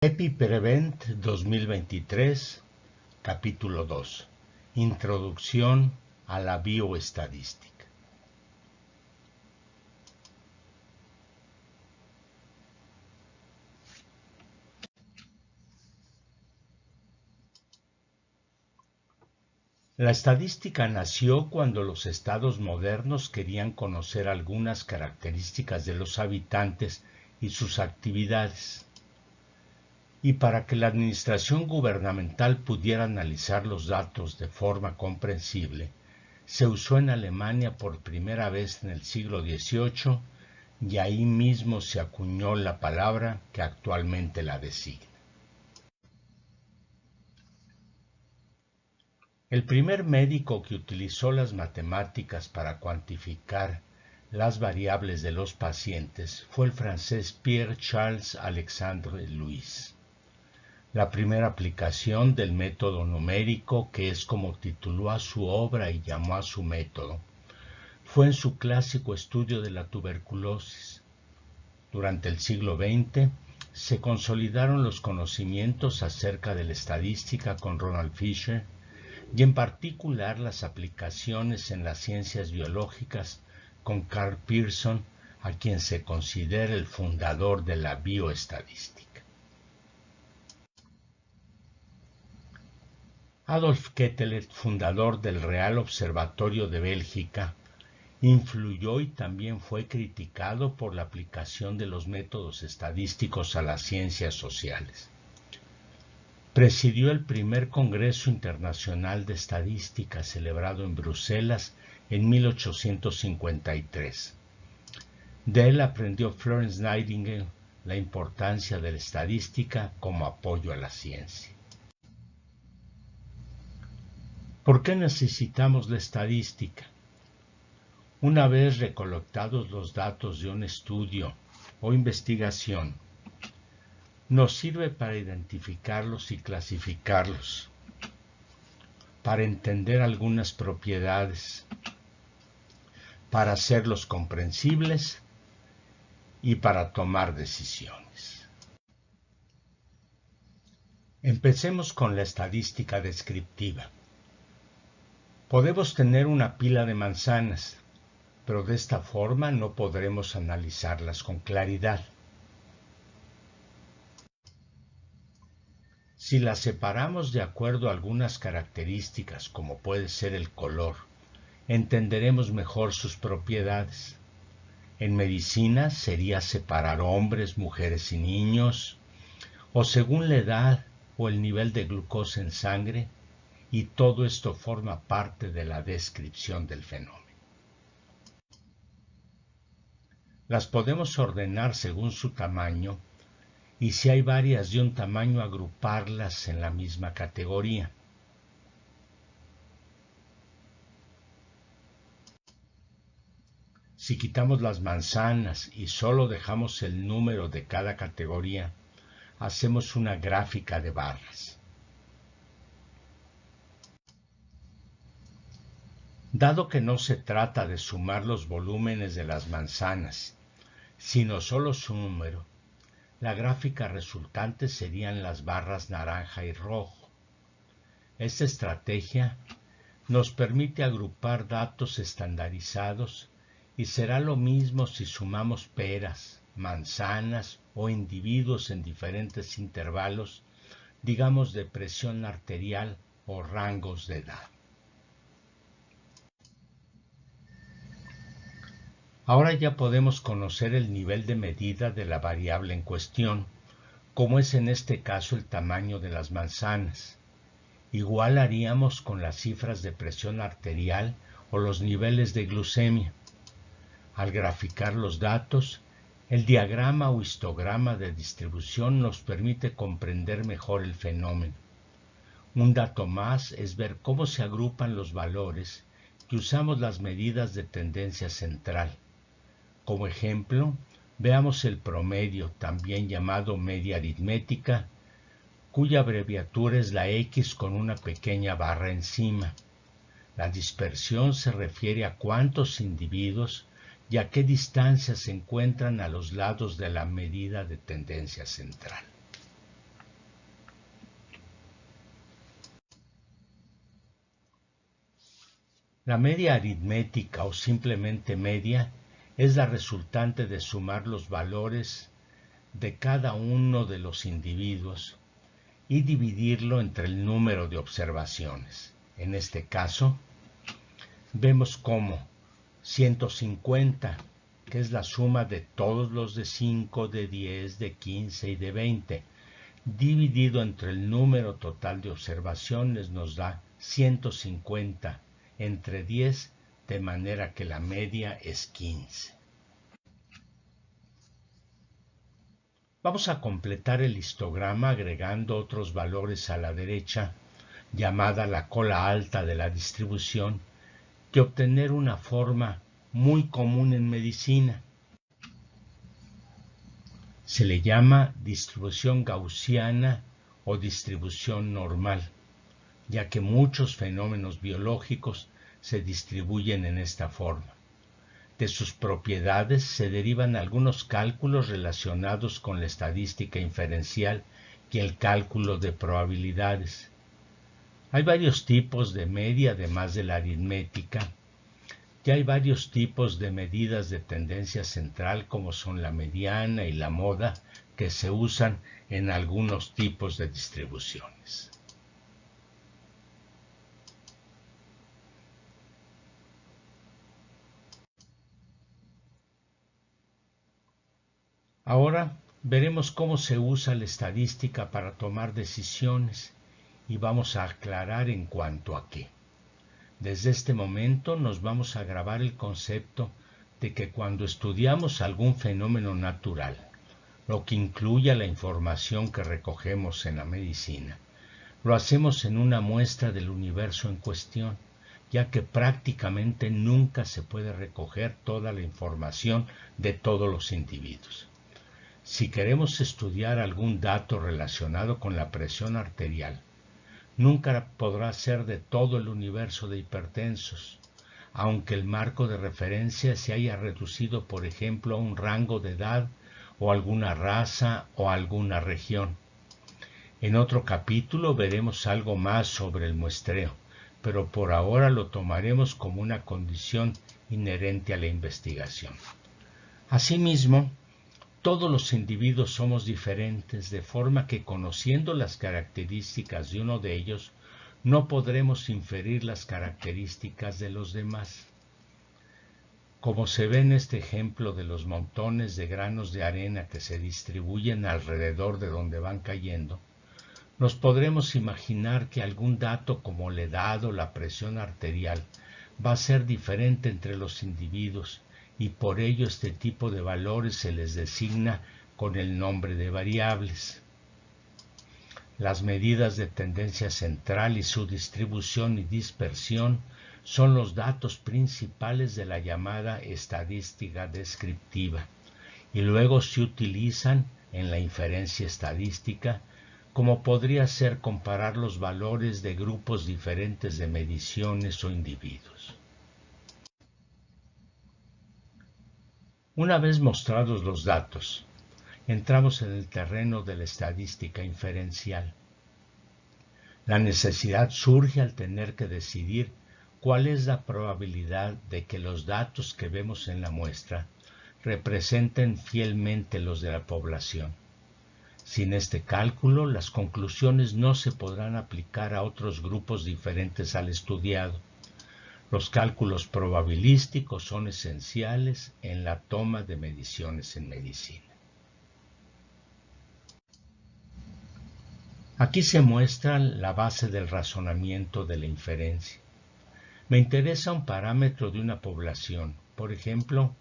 EpiPrevent 2023, capítulo 2. Introducción a la bioestadística. La estadística nació cuando los estados modernos querían conocer algunas características de los habitantes y sus actividades. Y para que la administración gubernamental pudiera analizar los datos de forma comprensible, se usó en Alemania por primera vez en el siglo XVIII y ahí mismo se acuñó la palabra que actualmente la designa. El primer médico que utilizó las matemáticas para cuantificar las variables de los pacientes fue el francés Pierre-Charles Alexandre Louis. La primera aplicación del método numérico, que es como tituló a su obra y llamó a su método, fue en su clásico estudio de la tuberculosis. Durante el siglo XX se consolidaron los conocimientos acerca de la estadística con Ronald Fisher y en particular las aplicaciones en las ciencias biológicas con Carl Pearson, a quien se considera el fundador de la bioestadística. Adolf Quetelet, fundador del Real Observatorio de Bélgica, influyó y también fue criticado por la aplicación de los métodos estadísticos a las ciencias sociales. Presidió el primer Congreso Internacional de Estadística celebrado en Bruselas en 1853. De él aprendió Florence Nightingale la importancia de la estadística como apoyo a la ciencia. ¿Por qué necesitamos la estadística? Una vez recolectados los datos de un estudio o investigación, nos sirve para identificarlos y clasificarlos, para entender algunas propiedades, para hacerlos comprensibles y para tomar decisiones. Empecemos con la estadística descriptiva. Podemos tener una pila de manzanas, pero de esta forma no podremos analizarlas con claridad. Si las separamos de acuerdo a algunas características, como puede ser el color, entenderemos mejor sus propiedades. En medicina sería separar hombres, mujeres y niños, o según la edad o el nivel de glucosa en sangre, y todo esto forma parte de la descripción del fenómeno. Las podemos ordenar según su tamaño, y si hay varias de un tamaño, agruparlas en la misma categoría. Si quitamos las manzanas y solo dejamos el número de cada categoría, hacemos una gráfica de barras. Dado que no se trata de sumar los volúmenes de las manzanas, sino solo su número, la gráfica resultante serían las barras naranja y rojo. Esta estrategia nos permite agrupar datos estandarizados y será lo mismo si sumamos peras, manzanas o individuos en diferentes intervalos, digamos de presión arterial o rangos de edad. Ahora ya podemos conocer el nivel de medida de la variable en cuestión, como es en este caso el tamaño de las manzanas. Igual haríamos con las cifras de presión arterial o los niveles de glucemia. Al graficar los datos, el diagrama o histograma de distribución nos permite comprender mejor el fenómeno. Un dato más es ver cómo se agrupan los valores que usamos las medidas de tendencia central. Como ejemplo, veamos el promedio, también llamado media aritmética, cuya abreviatura es la X con una pequeña barra encima. La dispersión se refiere a cuántos individuos y a qué distancia se encuentran a los lados de la medida de tendencia central. La media aritmética o simplemente media es la resultante de sumar los valores de cada uno de los individuos y dividirlo entre el número de observaciones. En este caso, vemos como 150, que es la suma de todos los de 5, de 10, de 15 y de 20, dividido entre el número total de observaciones nos da 150 entre 10, de manera que la media es 15. Vamos a completar el histograma agregando otros valores a la derecha, llamada la cola alta de la distribución, que obtener una forma muy común en medicina. Se le llama distribución gaussiana o distribución normal, ya que muchos fenómenos biológicos se distribuyen en esta forma. De sus propiedades se derivan algunos cálculos relacionados con la estadística inferencial y el cálculo de probabilidades. Hay varios tipos de media además de la aritmética, y hay varios tipos de medidas de tendencia central como son la mediana y la moda, que se usan en algunos tipos de distribuciones. Ahora veremos cómo se usa la estadística para tomar decisiones y vamos a aclarar en cuanto a qué. Desde este momento nos vamos a grabar el concepto de que cuando estudiamos algún fenómeno natural, lo que incluya la información que recogemos en la medicina, lo hacemos en una muestra del universo en cuestión, ya que prácticamente nunca se puede recoger toda la información de todos los individuos. Si queremos estudiar algún dato relacionado con la presión arterial, nunca podrá ser de todo el universo de hipertensos, aunque el marco de referencia se haya reducido, por ejemplo, a un rango de edad o alguna raza o alguna región. En otro capítulo veremos algo más sobre el muestreo, pero por ahora lo tomaremos como una condición inherente a la investigación. Asimismo, todos los individuos somos diferentes, de forma que conociendo las características de uno de ellos, no podremos inferir las características de los demás. Como se ve en este ejemplo de los montones de granos de arena que se distribuyen alrededor de donde van cayendo, nos podremos imaginar que algún dato como la edad o la presión arterial va a ser diferente entre los individuos, y por ello este tipo de valores se les designa con el nombre de variables. Las medidas de tendencia central y su distribución y dispersión son los datos principales de la llamada estadística descriptiva, y luego se utilizan en la inferencia estadística, como podría ser comparar los valores de grupos diferentes de mediciones o individuos. Una vez mostrados los datos, entramos en el terreno de la estadística inferencial. La necesidad surge al tener que decidir cuál es la probabilidad de que los datos que vemos en la muestra representen fielmente los de la población. Sin este cálculo, las conclusiones no se podrán aplicar a otros grupos diferentes al estudiado. Los cálculos probabilísticos son esenciales en la toma de mediciones en medicina. Aquí se muestra la base del razonamiento de la inferencia. Me interesa un parámetro de una población, por ejemplo,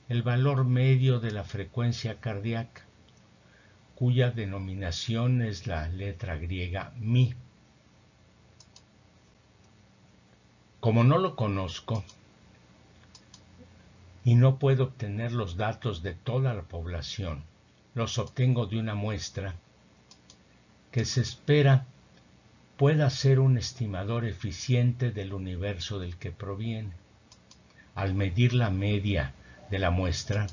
el valor medio de la frecuencia cardíaca, cuya denominación es la letra griega mi. Como no lo conozco y no puedo obtener los datos de toda la población, los obtengo de una muestra que se espera pueda ser un estimador eficiente del universo del que proviene. Al medir la media de la muestra,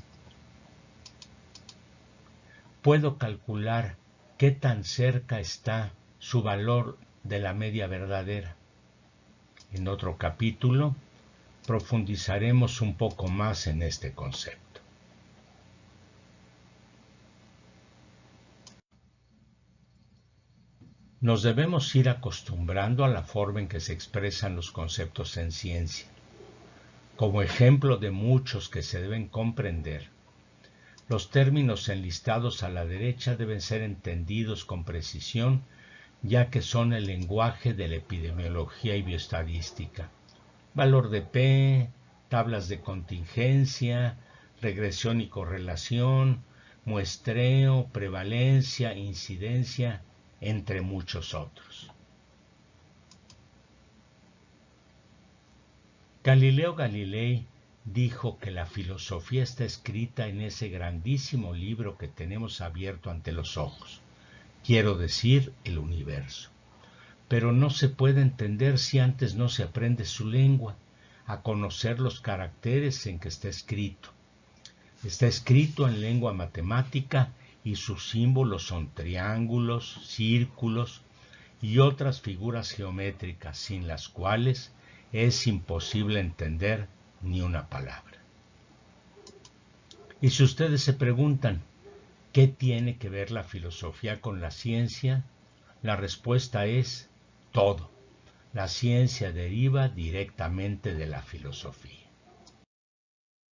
puedo calcular qué tan cerca está su valor de la media verdadera. En otro capítulo profundizaremos un poco más en este concepto. Nos debemos ir acostumbrando a la forma en que se expresan los conceptos en ciencia. Como ejemplo de muchos que se deben comprender, los términos enlistados a la derecha deben ser entendidos con precisión, ya que son el lenguaje de la epidemiología y bioestadística. Valor de P, tablas de contingencia, regresión y correlación, muestreo, prevalencia, incidencia, entre muchos otros. Galileo Galilei dijo que la filosofía está escrita en ese grandísimo libro que tenemos abierto ante los ojos, quiero decir, el universo. Pero no se puede entender si antes no se aprende su lengua, a conocer los caracteres en que está escrito. Está escrito en lengua matemática y sus símbolos son triángulos, círculos y otras figuras geométricas sin las cuales es imposible entender ni una palabra. Y si ustedes se preguntan, ¿qué tiene que ver la filosofía con la ciencia? La respuesta es todo. La ciencia deriva directamente de la filosofía.